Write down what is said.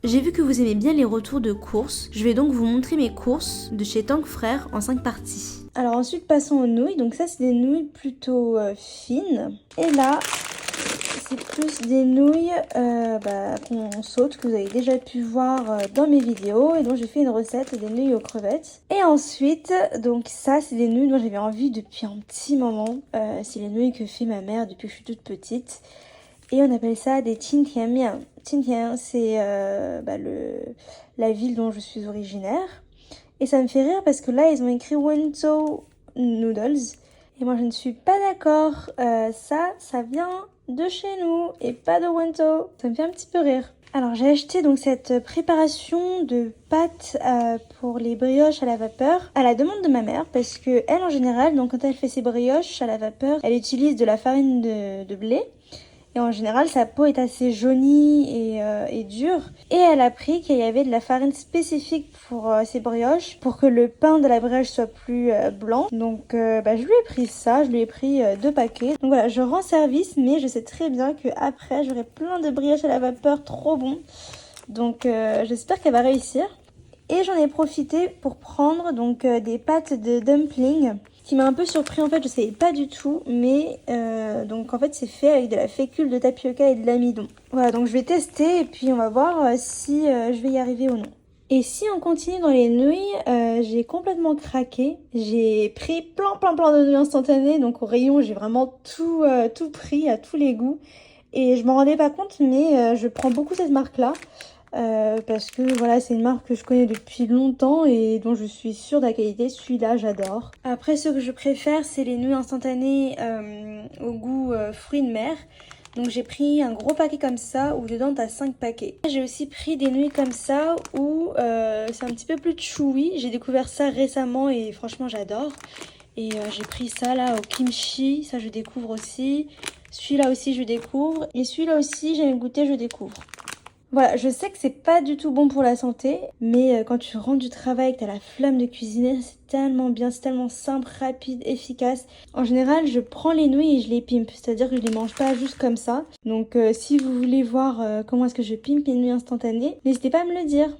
J'ai vu que vous aimez bien les retours de courses, je vais donc vous montrer mes courses de chez Tang Frères en 5 parties. Alors ensuite passons aux nouilles, donc ça c'est des nouilles plutôt fines. Et là c'est plus des nouilles qu'on saute, que vous avez déjà pu voir dans mes vidéos et dont j'ai fait une recette des nouilles aux crevettes. Et ensuite, donc ça c'est des nouilles dont j'avais envie depuis un petit moment. C'est les nouilles que fait ma mère depuis que je suis toute petite. Et on appelle ça des Qintianmian. Qintian, c'est la ville dont je suis originaire. Et ça me fait rire parce que là, ils ont écrit Wenzhou Noodles. Et moi, je ne suis pas d'accord. Ça vient de chez nous et pas de Wenzhou. Ça me fait un petit peu rire. Alors, j'ai acheté donc cette préparation de pâtes pour les brioches à la vapeur à la demande de ma mère parce que elle, en général, donc quand elle fait ses brioches à la vapeur, elle utilise de la farine de blé. Et en général, sa peau est assez jaunie et dure. Et elle a appris qu'il y avait de la farine spécifique pour ces brioches, pour que le pain de la brioche soit plus blanc. Donc je lui ai pris ça, je lui ai pris 2 paquets. Donc voilà, je rends service, mais je sais très bien qu'après, j'aurai plein de brioches à la vapeur trop bon. Donc j'espère qu'elle va réussir. Et j'en ai profité pour prendre donc des pâtes de dumpling qui m'a un peu surpris en fait, je savais pas du tout, mais donc en fait c'est fait avec de la fécule de tapioca et de l'amidon. Voilà, donc je vais tester et puis on va voir si je vais y arriver ou non. Et si on continue dans les nouilles, j'ai complètement craqué. J'ai pris plein de nouilles instantanées, donc au rayon j'ai vraiment tout pris à tous les goûts. Et je m'en rendais pas compte, mais je prends beaucoup cette marque-là. Parce que voilà, c'est une marque que je connais depuis longtemps et dont je suis sûre de la qualité. Celui-là, j'adore. Après, ce que je préfère, c'est les nouilles instantanées au goût fruits de mer. Donc j'ai pris un gros paquet comme ça où dedans t'as 5 paquets. J'ai aussi pris des nouilles comme ça où c'est un petit peu plus chewy. J'ai découvert ça récemment et franchement j'adore. Et j'ai pris ça là au kimchi, ça je découvre aussi. Celui-là aussi je découvre. Et celui-là aussi j'ai goûté, je découvre. Voilà, je sais que c'est pas du tout bon pour la santé, mais quand tu rentres du travail, que t'as la flamme de cuisiner, c'est tellement bien, c'est tellement simple, rapide, efficace. En général, je prends les nouilles et je les pimpe, c'est-à-dire que je les mange pas juste comme ça. Donc si vous voulez voir comment est-ce que je pimpe les nouilles instantanées, n'hésitez pas à me le dire.